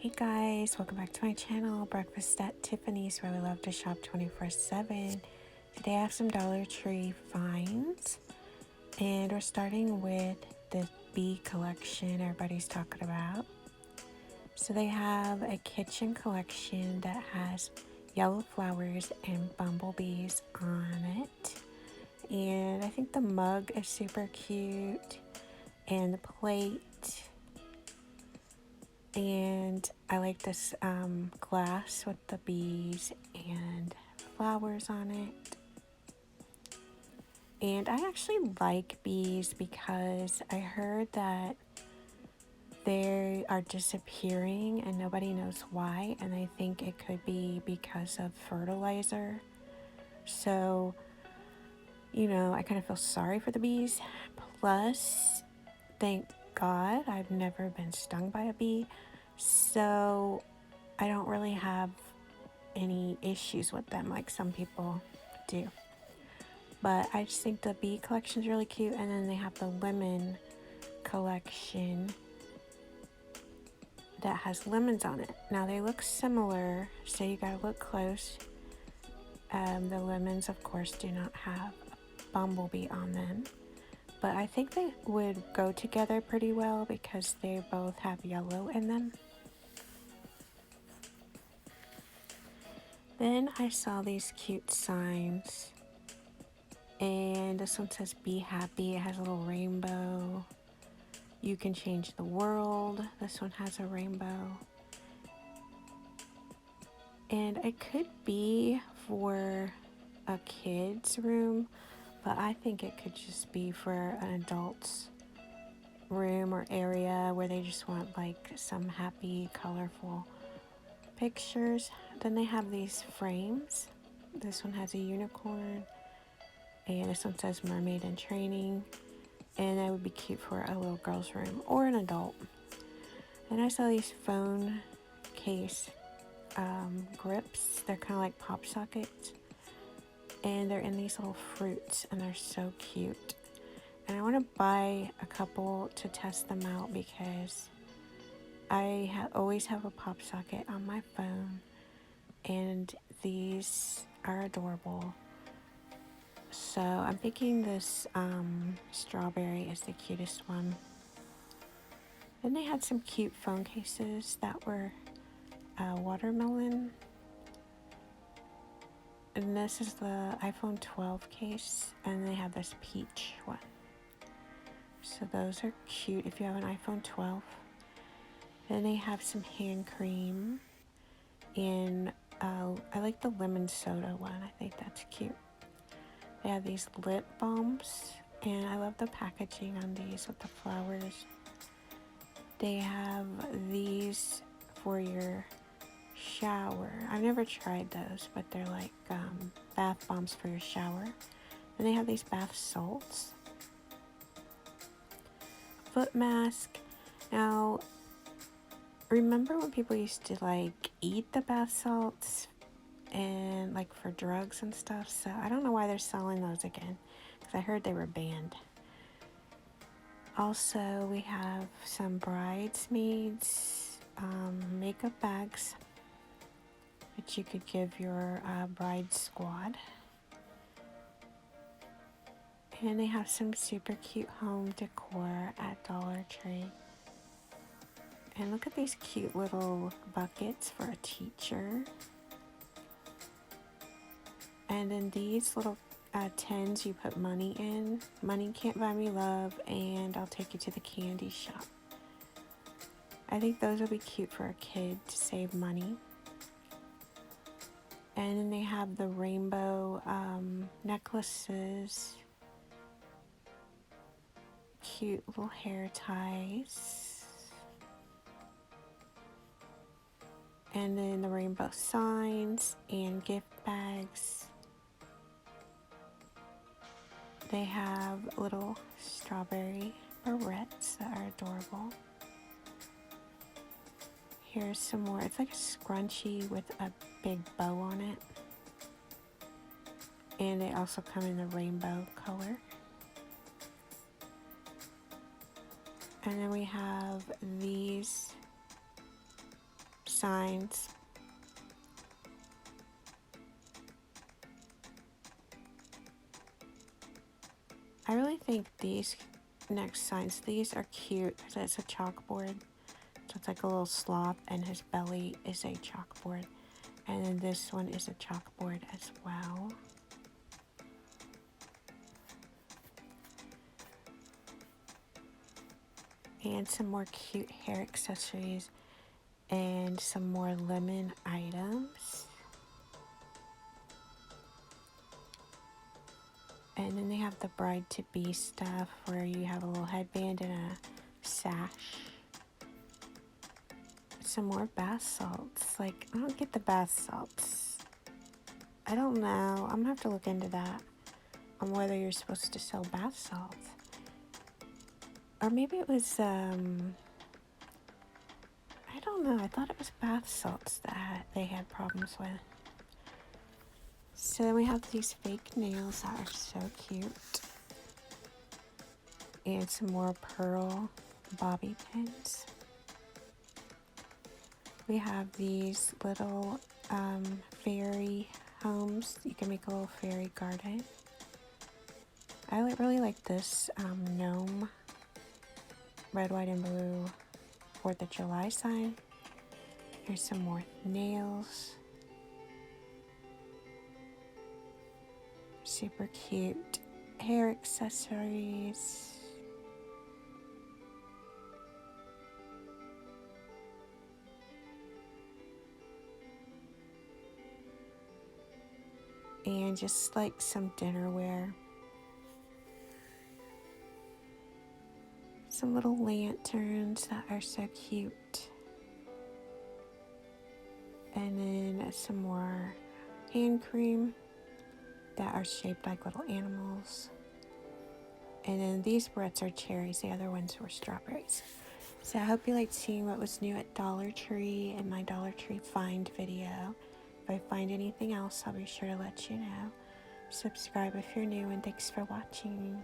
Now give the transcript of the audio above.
Hey guys, welcome back to my channel, Breakfast at Tiffany's, where we love to shop 24/7. Today I have some Dollar Tree finds, and we're starting with the bee collection everybody's talking about. So they have a kitchen collection that has yellow flowers and bumblebees on it. And I think the mug is super cute, and the plate. And I like this glass with the bees and flowers on it. And I actually like bees because I heard that they are disappearing and nobody knows why. And I think it could be because of fertilizer. So, I kind of feel sorry for the bees. Plus, thank God I've never been stung by a bee. So I don't really have any issues with them like some people do. But I just think the bee collection is really cute, and then they have the lemon collection that has lemons on it. Now they look similar, so you gotta look close. The lemons, of course, do not have a bumblebee on them, but I think they would go together pretty well because they both have yellow in them. Then I saw these cute signs, and this one says be happy. It has a little rainbow. You can change the world. This one has a rainbow. And it could be for a kid's room, but I think it could just be for an adult's room or area where they just want like some happy, colorful pictures. Then they have these frames. This one has a unicorn, and this one says mermaid in training, and that would be cute for a little girl's room or an adult. And I saw these phone case grips. They're kind of like pop sockets, and they're in these little fruits, and they're so cute. And I want to buy a couple to test them out because I always have a pop socket on my phone, and these are adorable. So I'm thinking this strawberry is the cutest one. Then they had some cute phone cases that were watermelon. And this is the iPhone 12 case, and they have this peach one. So those are cute if you have an iPhone 12. Then they have some hand cream, and I like the lemon soda one. I think that's cute. They have these lip balms, and I love the packaging on these with the flowers. They have these for your shower. I've never tried those, but they're like bath bombs for your shower. Then they have these bath salts. Foot mask. Now, remember when people used to like eat the bath salts and like for drugs and stuff? So I don't know why they're selling those again, because I heard they were banned. Also, we have some bridesmaids makeup bags that you could give your bride squad. And they have some super cute home decor at Dollar Tree. And look at these cute little buckets for a teacher. And then these little tins you put money in. Money can't buy me love, and I'll take you to the candy shop. I think those would be cute for a kid to save money. And then they have the rainbow necklaces. Cute little hair ties. And then the rainbow signs and gift bags. They have little strawberry barrettes that are adorable. Here's some more. It's like a scrunchie with a big bow on it. And they also come in the rainbow color. And then we have these signs. I really think these next signs, these are cute because it's a chalkboard. So it's like a little sloth and his belly is a chalkboard. And then this one is a chalkboard as well. And some more cute hair accessories and some more lemon items. And then they have the bride-to-be stuff where you have a little headband and a sash. Some more bath salts. Like, I don't get the bath salts. I don't know. I'm gonna have to look into that on whether you're supposed to sell bath salts. Or maybe it was, I don't know. I thought it was bath salts that they had problems with. So then we have these fake nails that are so cute. And some more pearl bobby pins. We have these little fairy homes. You can make a little fairy garden. I really like this gnome red, white, and blue 4th of July sign. Here's some more nails. Super cute hair accessories. And just like some dinnerware. Some little lanterns that are so cute. And then some more hand cream that are shaped like little animals. And then these barrettes are cherries. The other ones were strawberries. So I hope you liked seeing what was new at Dollar Tree in my Dollar Tree find video. If I find anything else, I'll be sure to let you know. Subscribe if you're new, and thanks for watching.